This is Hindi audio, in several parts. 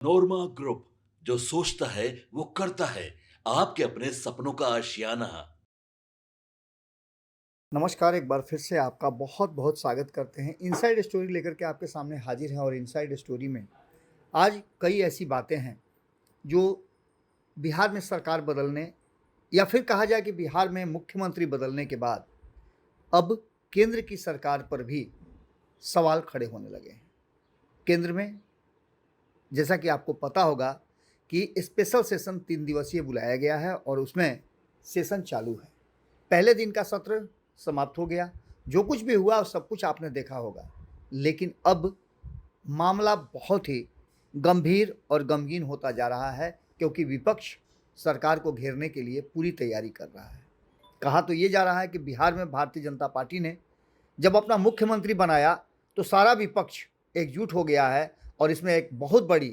नोरमा ग्रुप, जो सोचता है वो करता है। आपके अपने सपनों का आशियाना। नमस्कार, एक बार फिर से आपका बहुत बहुत स्वागत करते हैं। इनसाइड स्टोरी लेकर के आपके सामने हाजिर हैं और इनसाइड स्टोरी में आज कई ऐसी बातें हैं जो बिहार में सरकार बदलने या फिर कहा जाए कि बिहार में मुख्यमंत्री बदलने के बाद अब केंद्र की सरकार पर भी सवाल खड़े होने लगे हैं। केंद्र में जैसा कि आपको पता होगा कि स्पेशल सेशन 3 दिवसीय बुलाया गया है और उसमें सेशन चालू है। पहले दिन का सत्र समाप्त हो गया। जो कुछ भी हुआ सब कुछ आपने देखा होगा, लेकिन अब मामला बहुत ही गंभीर और गमगीन होता जा रहा है क्योंकि विपक्ष सरकार को घेरने के लिए पूरी तैयारी कर रहा है। कहा तो ये जा रहा है कि बिहार में भारतीय जनता पार्टी ने जब अपना मुख्यमंत्री बनाया तो सारा विपक्ष एकजुट हो गया है और इसमें एक बहुत बड़ी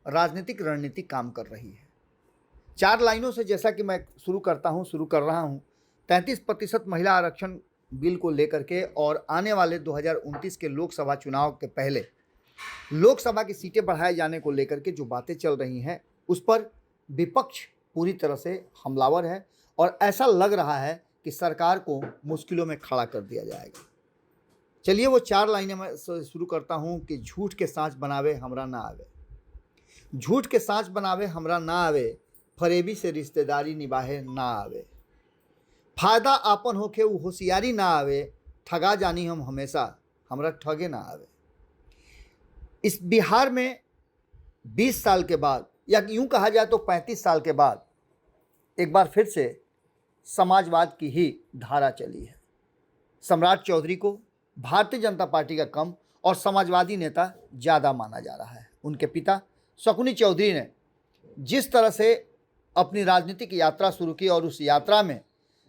राजनीतिक रणनीति काम कर रही है। 4 लाइनों से जैसा कि मैं शुरू कर रहा हूँ 33% महिला आरक्षण बिल को लेकर के और आने वाले 2029 के लोकसभा चुनाव के पहले लोकसभा की सीटें बढ़ाए जाने को लेकर के जो बातें चल रही हैं उस पर विपक्ष पूरी तरह से हमलावर है और ऐसा लग रहा है कि सरकार को मुश्किलों में खड़ा कर दिया जाएगा। चलिए वो 4 लाइनें मैं शुरू करता हूँ कि झूठ के साँच बनावे हमरा ना आवे। झूठ के साँच बनावे हमरा ना आवे, फरेबी से रिश्तेदारी निभाए ना आवे। फायदा आपन होके उ होशियारी ना आवे, ठगा जानी हम हमेशा हमरा ठगे ना आवे। इस बिहार में 20 साल के बाद या यूं कहा जाए तो 35 साल के बाद एक बार फिर से समाजवाद की ही धारा चली है। सम्राट चौधरी को भारतीय जनता पार्टी का कम और समाजवादी नेता ज़्यादा माना जा रहा है। उनके पिता शकुनी चौधरी ने जिस तरह से अपनी राजनीतिक यात्रा शुरू की और उस यात्रा में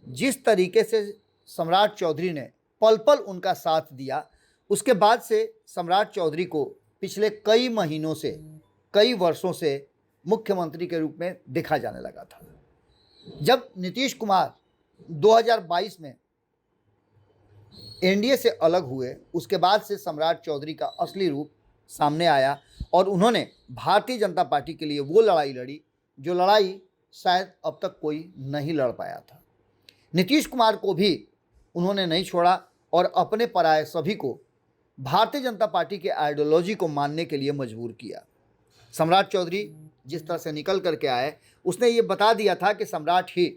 जिस तरीके से सम्राट चौधरी ने पल पल उनका साथ दिया, उसके बाद से सम्राट चौधरी को पिछले कई महीनों से कई वर्षों से मुख्यमंत्री के रूप में देखा जाने लगा था। जब नीतीश कुमार 2022 में एनडीए से अलग हुए उसके बाद से सम्राट चौधरी का असली रूप सामने आया और उन्होंने भारतीय जनता पार्टी के लिए वो लड़ाई लड़ी जो लड़ाई शायद अब तक कोई नहीं लड़ पाया था। नीतीश कुमार को भी उन्होंने नहीं छोड़ा और अपने पराये सभी को भारतीय जनता पार्टी के आइडियोलॉजी को मानने के लिए मजबूर किया। सम्राट चौधरी जिस तरह से निकल करके आए उसने ये बता दिया था कि सम्राट ही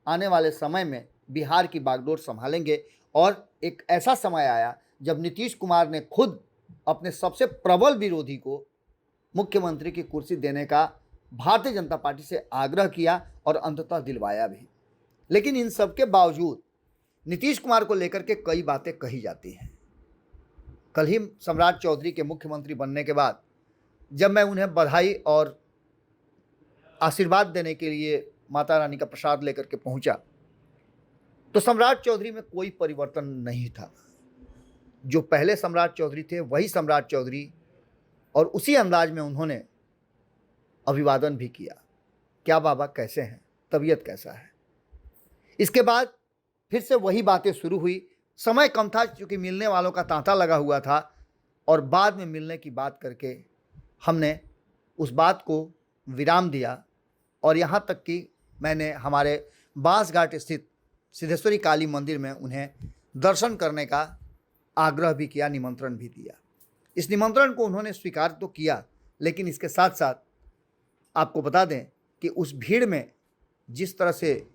आने वाले समय में बिहार की बागडोर संभालेंगे और एक ऐसा समय आया जब नीतीश कुमार ने खुद अपने सबसे प्रबल विरोधी को मुख्यमंत्री की कुर्सी देने का भारतीय जनता पार्टी से आग्रह किया और अंततः दिलवाया भी। लेकिन इन सब के बावजूद नीतीश कुमार को लेकर के कई बातें कही जाती हैं। कल ही सम्राट चौधरी के मुख्यमंत्री बनने के बाद जब मैं उन्हें बधाई और आशीर्वाद देने के लिए माता रानी का प्रसाद लेकर के पहुंचा तो सम्राट चौधरी में कोई परिवर्तन नहीं था। जो पहले सम्राट चौधरी थे वही सम्राट चौधरी और उसी अंदाज में उन्होंने अभिवादन भी किया। क्या बाबा कैसे हैं, तबीयत कैसा है। इसके बाद फिर से वही बातें शुरू हुई। समय कम था क्योंकि मिलने वालों का तांता लगा हुआ था और बाद में मिलने की बात करके हमने उस बात को विराम दिया और यहाँ तक कि मैंने हमारे बांसघाट स्थित सिद्धेश्वरी काली मंदिर में उन्हें दर्शन करने का आग्रह भी किया, निमंत्रण भी दिया। इस निमंत्रण को उन्होंने स्वीकार तो किया, लेकिन इसके साथ साथ आपको बता दें कि उस भीड़ में जिस तरह से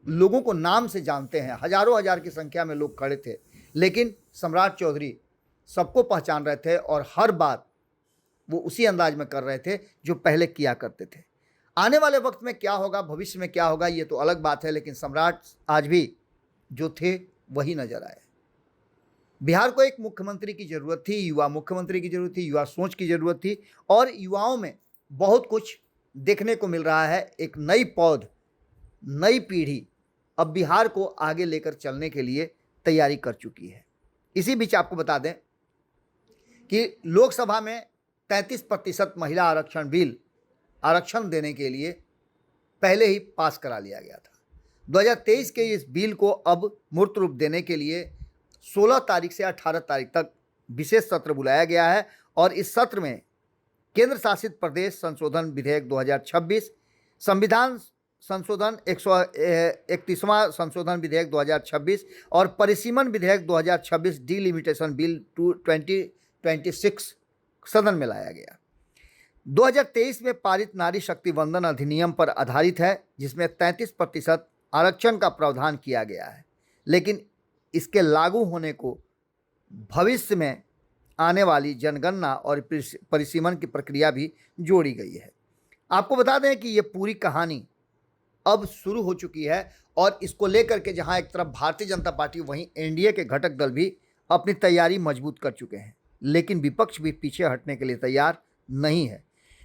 लोगों को नाम से जानते हैं, हजारों हजार की संख्या में लोग खड़े थे, लेकिन सम्राट चौधरी सबको पहचान रहे थे और हर बात वो उसी अंदाज में कर रहे थे जो पहले किया करते थे। आने वाले वक्त में क्या होगा, भविष्य में क्या होगा, ये तो अलग बात है, लेकिन सम्राट आज भी जो थे वही नजर आए। बिहार को एक मुख्यमंत्री की ज़रूरत थी, युवा मुख्यमंत्री की ज़रूरत थी, युवा सोच की ज़रूरत थी और युवाओं में बहुत कुछ देखने को मिल रहा है। एक नई पौध, नई पीढ़ी अब बिहार को आगे लेकर चलने के लिए तैयारी कर चुकी है। इसी बीच आपको बता दें कि लोकसभा में 33% महिला आरक्षण बिल आरक्षण देने के लिए पहले ही पास करा लिया गया था। 2023 के इस बिल को अब मूर्त रूप देने के लिए 16 तारीख से 18 तारीख तक विशेष सत्र बुलाया गया है और इस सत्र में केंद्र शासित प्रदेश संशोधन विधेयक 2026, संविधान संशोधन 131वां संशोधन विधेयक 2026 और परिसीमन विधेयक 2026 डिलिमिटेशन बिल 2026 सदन में लाया गया। 2023 में पारित नारी शक्ति वंदन अधिनियम पर आधारित है, जिसमें 33% आरक्षण का प्रावधान किया गया है, लेकिन इसके लागू होने को भविष्य में आने वाली जनगणना और परिसीमन की प्रक्रिया भी जोड़ी गई है। आपको बता दें कि ये पूरी कहानी अब शुरू हो चुकी है और इसको लेकर के जहां एक तरफ भारतीय जनता पार्टी वहीं एनडीए के घटक दल भी अपनी तैयारी मजबूत कर चुके हैं, लेकिन विपक्ष भी पीछे हटने के लिए तैयार नहीं है।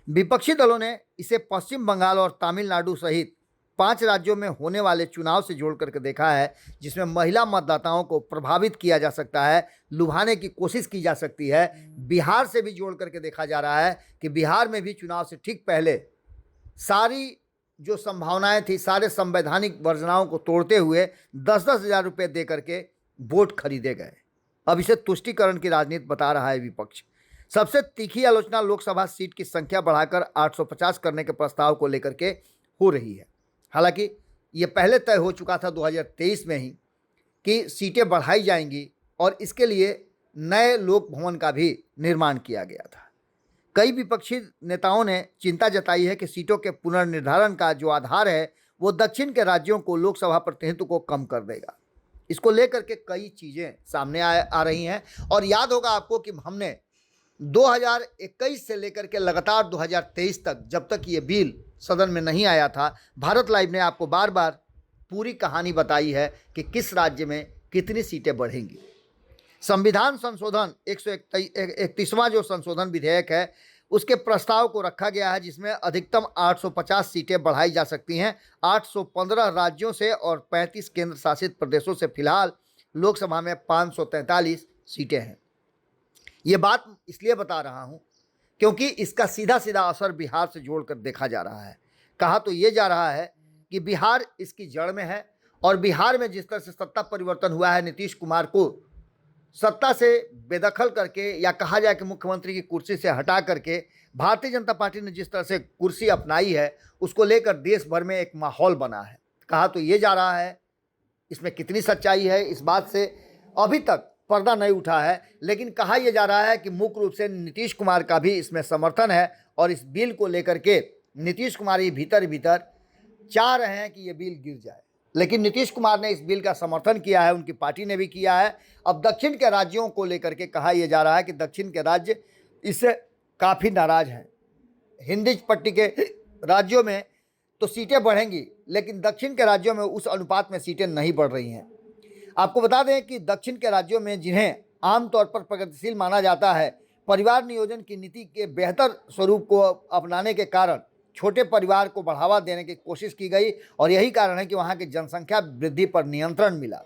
विपक्षी दलों ने इसे पश्चिम बंगाल और तमिलनाडु सहित 5 राज्यों में होने वाले चुनाव से जोड़ करके देखा है, जिसमें महिला मतदाताओं को प्रभावित किया जा सकता है, लुभाने की कोशिश की जा सकती है। बिहार से भी जोड़ करके देखा जा रहा है कि बिहार में भी चुनाव से ठीक पहले सारी जो संभावनाएं थी, सारे संवैधानिक वर्जनाओं को तोड़ते हुए 10-10 हज़ार रुपये दे करके वोट खरीदे गए। अब इसे तुष्टीकरण की राजनीति बता रहा है विपक्ष। सबसे तीखी आलोचना लोकसभा सीट की संख्या बढ़ाकर 850 करने के प्रस्ताव को लेकर के हो रही है। हालांकि ये पहले तय हो चुका था 2023 में ही कि सीटें बढ़ाई जाएंगी और इसके लिए नए लोक भवन का भी निर्माण किया गया था। कई विपक्षी नेताओं ने चिंता जताई है कि सीटों के पुनर्निर्धारण का जो आधार है वो दक्षिण के राज्यों को लोकसभा प्रतिनिधित्व को कम कर देगा। इसको लेकर के कई चीज़ें सामने आ रही हैं और याद होगा आपको कि हमने 2021 से लेकर के लगातार 2023 तक, जब तक ये बिल सदन में नहीं आया था, भारत लाइव ने आपको बार बार पूरी कहानी बताई है कि किस राज्य में कितनी सीटें बढ़ेंगी। संविधान संशोधन 131वां जो संशोधन विधेयक है उसके प्रस्ताव को रखा गया है, जिसमें अधिकतम 850 सीटें बढ़ाई जा सकती हैं 815 राज्यों से और 35 केंद्र शासित प्रदेशों से। फिलहाल लोकसभा में 543 सीटें हैं। ये बात इसलिए बता रहा हूं क्योंकि इसका सीधा सीधा असर बिहार से जोड़कर देखा जा रहा है। कहा तो ये जा रहा है कि बिहार इसकी जड़ में है और बिहार में जिस तरह से सत्ता परिवर्तन हुआ है, नीतीश कुमार को सत्ता से बेदखल करके या कहा जाए कि मुख्यमंत्री की कुर्सी से हटा करके भारतीय जनता पार्टी ने जिस तरह से कुर्सी अपनाई है, उसको लेकर देश भर में एक माहौल बना है। कहा तो ये जा रहा है, इसमें कितनी सच्चाई है इस बात से अभी तक पर्दा नहीं उठा है, लेकिन कहा यह जा रहा है कि मुख्य रूप से नीतीश कुमार का भी इसमें समर्थन है और इस बिल को लेकर के नीतीश कुमार ही भीतर भीतर चाह रहे हैं कि ये बिल गिर जाए। लेकिन नीतीश कुमार ने इस बिल का समर्थन किया है, उनकी पार्टी ने भी किया है। अब दक्षिण के राज्यों को लेकर के कहा यह जा रहा है कि दक्षिण के राज्य इससे काफ़ी नाराज हैं। हिंदी पट्टी के राज्यों में तो सीटें बढ़ेंगी, लेकिन दक्षिण के राज्यों में उस अनुपात में सीटें नहीं बढ़ रही हैं। आपको बता दें कि दक्षिण के राज्यों में जिन्हें आमतौर पर प्रगतिशील माना जाता है, परिवार नियोजन की नीति के बेहतर स्वरूप को अपनाने के कारण छोटे परिवार को बढ़ावा देने की कोशिश की गई और यही कारण है कि वहाँ की जनसंख्या वृद्धि पर नियंत्रण मिला।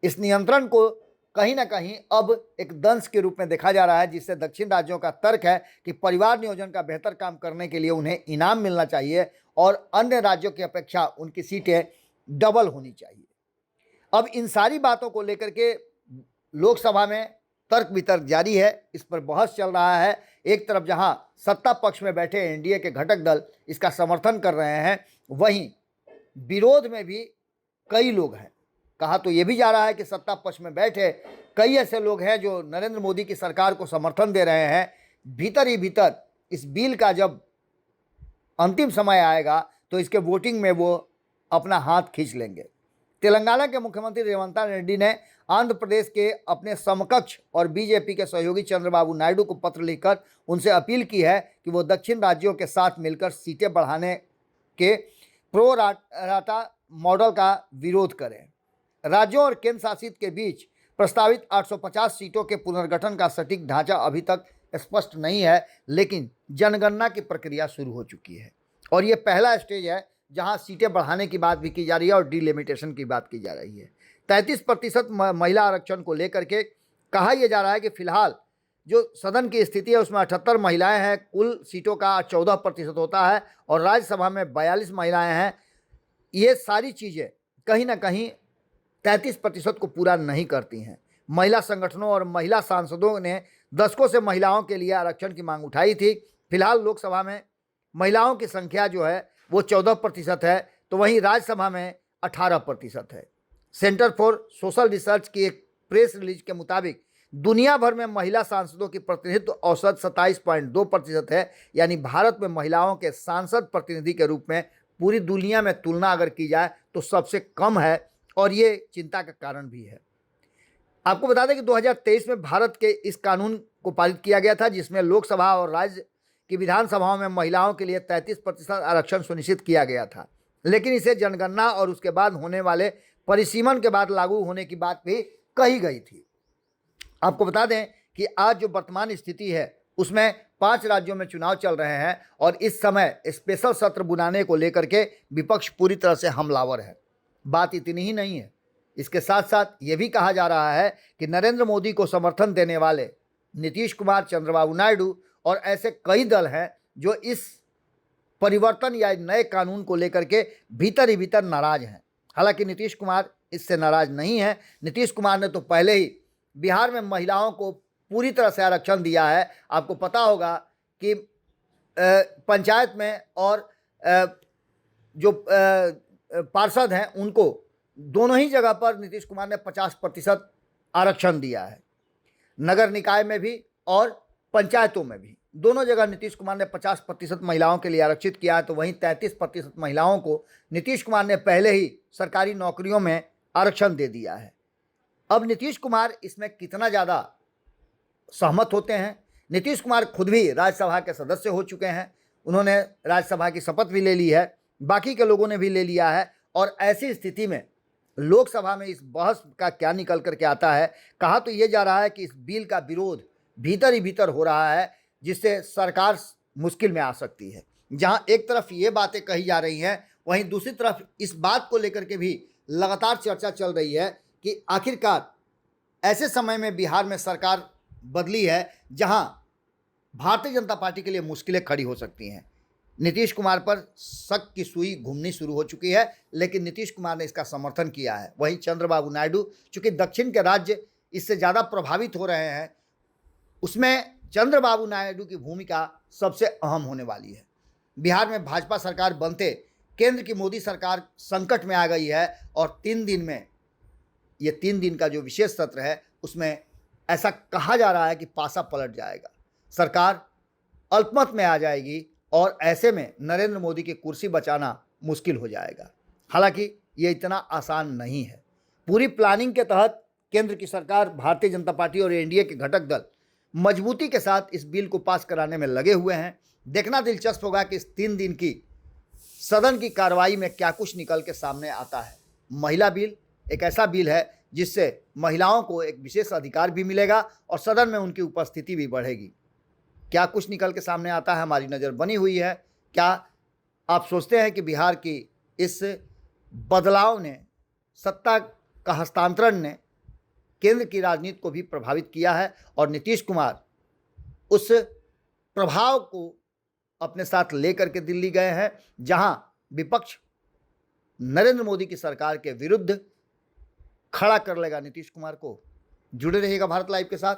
इस नियंत्रण को कहीं ना कहीं अब एक दंश के रूप में देखा जा रहा है, जिससे दक्षिण राज्यों का तर्क है कि परिवार नियोजन का बेहतर काम करने के लिए उन्हें इनाम मिलना चाहिए और अन्य राज्यों की अपेक्षा उनकी सीटें डबल होनी चाहिए। अब इन सारी बातों को लेकर के लोकसभा में तर्क वितर्क जारी है, इस पर बहस चल रहा है। एक तरफ जहां सत्ता पक्ष में बैठे एनडीए के घटक दल इसका समर्थन कर रहे हैं, वहीं विरोध में भी कई लोग हैं। कहा तो ये भी जा रहा है कि सत्ता पक्ष में बैठे कई ऐसे लोग हैं जो नरेंद्र मोदी की सरकार को समर्थन दे रहे हैं। भीतर ही भीतर इस बिल का जब अंतिम समय आएगा तो इसके वोटिंग में वो अपना हाथ खींच लेंगे। तेलंगाना के मुख्यमंत्री रेवंत रेड्डी ने आंध्र प्रदेश के अपने समकक्ष और बीजेपी के सहयोगी चंद्रबाबू नायडू को पत्र लिखकर उनसे अपील की है कि वो दक्षिण राज्यों के साथ मिलकर सीटें बढ़ाने के प्रो राटा मॉडल का विरोध करें। राज्यों और केंद्र शासित के बीच प्रस्तावित 850 सीटों के पुनर्गठन का सटीक ढांचा अभी तक स्पष्ट नहीं है, लेकिन जनगणना की प्रक्रिया शुरू हो चुकी है और ये पहला स्टेज है जहां सीटें बढ़ाने की बात भी की जा रही है और डिलिमिटेशन की बात की जा रही है। 33% महिला आरक्षण को लेकर के कहा यह जा रहा है कि फिलहाल जो सदन की स्थिति है उसमें 78 महिलाएं हैं, कुल सीटों का 14% होता है और राज्यसभा में 42 महिलाएं हैं। ये सारी चीज़ें कहीं ना कहीं 33% को पूरा नहीं करती हैं। महिला संगठनों और महिला सांसदों ने दशकों से महिलाओं के लिए आरक्षण की मांग उठाई थी। फिलहाल लोकसभा में महिलाओं की संख्या जो है वो 14% है, तो वहीं राज्यसभा में 18% है। सेंटर फॉर सोशल रिसर्च की एक प्रेस रिलीज के मुताबिक दुनिया भर में महिला सांसदों की प्रतिनिधित्व औसत 27.2% है, यानी भारत में महिलाओं के सांसद प्रतिनिधि के रूप में पूरी दुनिया में तुलना अगर की जाए तो सबसे कम है, और ये चिंता का कारण भी है। आपको बता दें कि 2023 में भारत के इस कानून को पारित किया गया था, जिसमें लोकसभा और राज्य की विधानसभाओं में महिलाओं के लिए 33% आरक्षण सुनिश्चित किया गया था, लेकिन इसे जनगणना और उसके बाद होने वाले परिसीमन के बाद लागू होने की बात भी कही गई थी। आपको बता दें कि आज जो वर्तमान स्थिति है उसमें 5 राज्यों में चुनाव चल रहे हैं, और इस समय स्पेशल सत्र बुलाने को लेकर के विपक्ष पूरी तरह से हमलावर है। बात इतनी ही नहीं है, इसके साथ साथ ये भी कहा जा रहा है कि नरेंद्र मोदी को समर्थन देने वाले नीतीश कुमार, चंद्रबाबू नायडू और ऐसे कई दल हैं जो इस परिवर्तन या नए कानून को लेकर के भीतर ही भीतर नाराज हैं। हालांकि नीतीश कुमार इससे नाराज नहीं है। नीतीश कुमार ने तो पहले ही बिहार में महिलाओं को पूरी तरह से आरक्षण दिया है। आपको पता होगा कि पंचायत में और जो पार्षद हैं उनको दोनों ही जगह पर नीतीश कुमार ने 50% आरक्षण दिया है। नगर निकाय में भी और पंचायतों में भी दोनों जगह नीतीश कुमार ने 50% महिलाओं के लिए आरक्षित किया है, तो वहीं 33% महिलाओं को नीतीश कुमार ने पहले ही सरकारी नौकरियों में आरक्षण दे दिया है। अब नीतीश कुमार इसमें कितना ज़्यादा सहमत होते हैं? नीतीश कुमार खुद भी राज्यसभा के सदस्य हो चुके हैं, उन्होंने राज्यसभा की शपथ भी ले ली है, बाकी के लोगों ने भी ले लिया है, और ऐसी स्थिति में लोकसभा में इस बहस का क्या निकल करके आता है? कहा तो ये जा रहा है कि इस बिल का विरोध भीतर ही भीतर हो रहा है, जिससे सरकार मुश्किल में आ सकती है। जहां एक तरफ ये बातें कही जा रही हैं, वहीं दूसरी तरफ इस बात को लेकर के भी लगातार चर्चा चल रही है कि आखिरकार ऐसे समय में बिहार में सरकार बदली है जहां भारतीय जनता पार्टी के लिए मुश्किलें खड़ी हो सकती हैं। नीतीश कुमार पर शक की सुई घूमनी शुरू हो चुकी है, लेकिन नीतीश कुमार ने इसका समर्थन किया है। वहीं चंद्रबाबू नायडू, चूंकि दक्षिण के राज्य इससे ज़्यादा प्रभावित हो रहे हैं, उसमें चंद्रबाबू नायडू की भूमिका सबसे अहम होने वाली है। बिहार में भाजपा सरकार बनते केंद्र की मोदी सरकार संकट में आ गई है, और 3 दिन में ये 3 दिन का जो विशेष सत्र है उसमें ऐसा कहा जा रहा है कि पासा पलट जाएगा, सरकार अल्पमत में आ जाएगी, और ऐसे में नरेंद्र मोदी की कुर्सी बचाना मुश्किल हो जाएगा। हालांकि ये इतना आसान नहीं है। पूरी प्लानिंग के तहत केंद्र की सरकार, भारतीय जनता पार्टी और एनडीए के घटक दल मजबूती के साथ इस बिल को पास कराने में लगे हुए हैं। देखना दिलचस्प होगा कि इस 3 दिन की सदन की कार्रवाई में क्या कुछ निकल के सामने आता है। महिला बिल एक ऐसा बिल है जिससे महिलाओं को एक विशेष अधिकार भी मिलेगा और सदन में उनकी उपस्थिति भी बढ़ेगी। क्या कुछ निकल के सामने आता है, हमारी नज़र बनी हुई है। क्या आप सोचते हैं कि बिहार की इस बदलाव ने, सत्ता का हस्तांतरण ने केंद्र की राजनीति को भी प्रभावित किया है, और नीतीश कुमार उस प्रभाव को अपने साथ लेकर के दिल्ली गए हैं, जहां विपक्ष नरेंद्र मोदी की सरकार के विरुद्ध खड़ा कर लेगा नीतीश कुमार को? जुड़े रहिएगा भारत लाइव के साथ।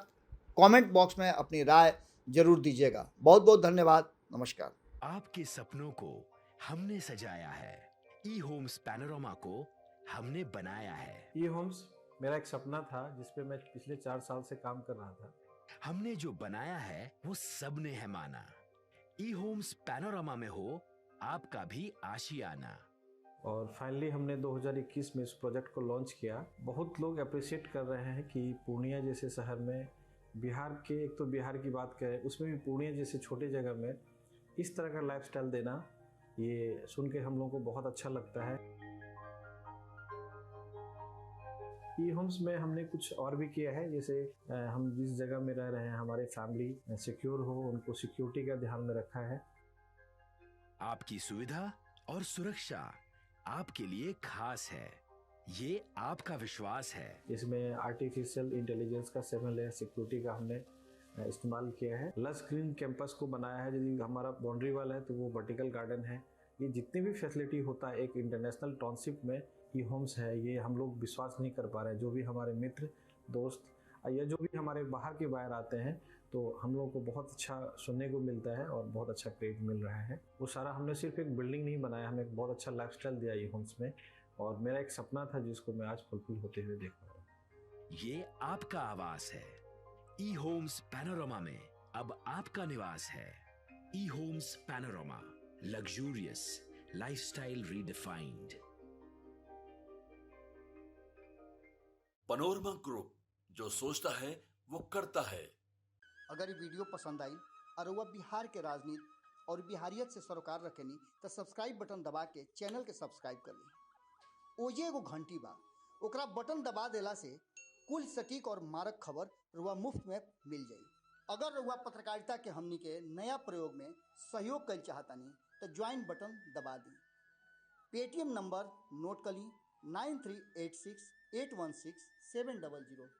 कमेंट बॉक्स में अपनी राय जरूर दीजिएगा। बहुत बहुत धन्यवाद। नमस्कार। आपके सपनों को हमने सजाया है, ई होम्स पैनोरामा को हमने बनाया है। ई होम्स मेरा एक सपना था जिस पे मैं पिछले 4 साल से काम कर रहा था। हमने जो बनाया है वो सबने है माना। ई होम्स पैनोरामा में हो आपका भी आशियाना। और फाइनली हमने 2021 में इस प्रोजेक्ट को लॉन्च किया। बहुत लोग अप्रिशिएट कर रहे हैं कि पूर्णिया जैसे शहर में, बिहार के, एक तो बिहार की बात करें उसमें भी पूर्णिया जैसे छोटे जगह में इस तरह का लाइफस्टाइल देना, ये सुन के हम लोगों को बहुत अच्छा लगता है। ई होम्स में हमने कुछ और भी किया है, जैसे हम जिस जगह में रह रहे हैं हमारे फैमिली सिक्योर हो, उनको सिक्योरिटी का ध्यान में रखा है। आपकी सुविधा और सुरक्षा आपके लिए खास है, ये आपका विश्वास है। इसमें आर्टिफिशियल इंटेलिजेंस का 7 लेयर सिक्योरिटी का हमने इस्तेमाल किया है। लस ग्रीन कैंपस को बनाया है। यदि हमारा बाउंड्री वाल है तो वो वर्टिकल गार्डन है। ये जितनी भी फैसिलिटी होता है एक इंटरनेशनल टाउनशिप में, ई होम्स है, ये हम लोग विश्वास नहीं कर पा रहे हैं। जो भी हमारे मित्र, दोस्त या जो भी हमारे बाहर के बाहर आते हैं तो हम लोगों को बहुत अच्छा सुनने को मिलता है और बहुत अच्छा क्रेडिट मिल रहा है। वो सारा हमने सिर्फ एक बिल्डिंग नहीं बनाया, हमें एक बहुत अच्छा लाइफस्टाइल दिया ई होम्स में, और मेरा एक सपना था जिसको मैं आज फुलफिल होते हुए देख रहा हूँ। ये आपका आवास है। ई होम्स पैनोरमा में अब आपका निवास है। E homes panorama, luxurious lifestyle redefined. Panorama group, जो सोचता है वो करता है। अगर ये वीडियो पसंद आई और वह बिहार के राजनीति और बिहारियत से सरोकार रखेनी तो सब्सक्राइब बटन दबा के चैनल के सब्सक्राइब कर ली। ओजे एगो घंटी बा, ओकरा बटन दबा देला से कुल सटीक और मारक खबर रुआ मुफ्त में मिल जाई। अगर रुआ पत्रकारिता के हमनी के नया प्रयोग में सहयोग कर चाहतानी तो ज्वाइन बटन दबा दी। पेटीएम नंबर नोट कर ली 9386816700।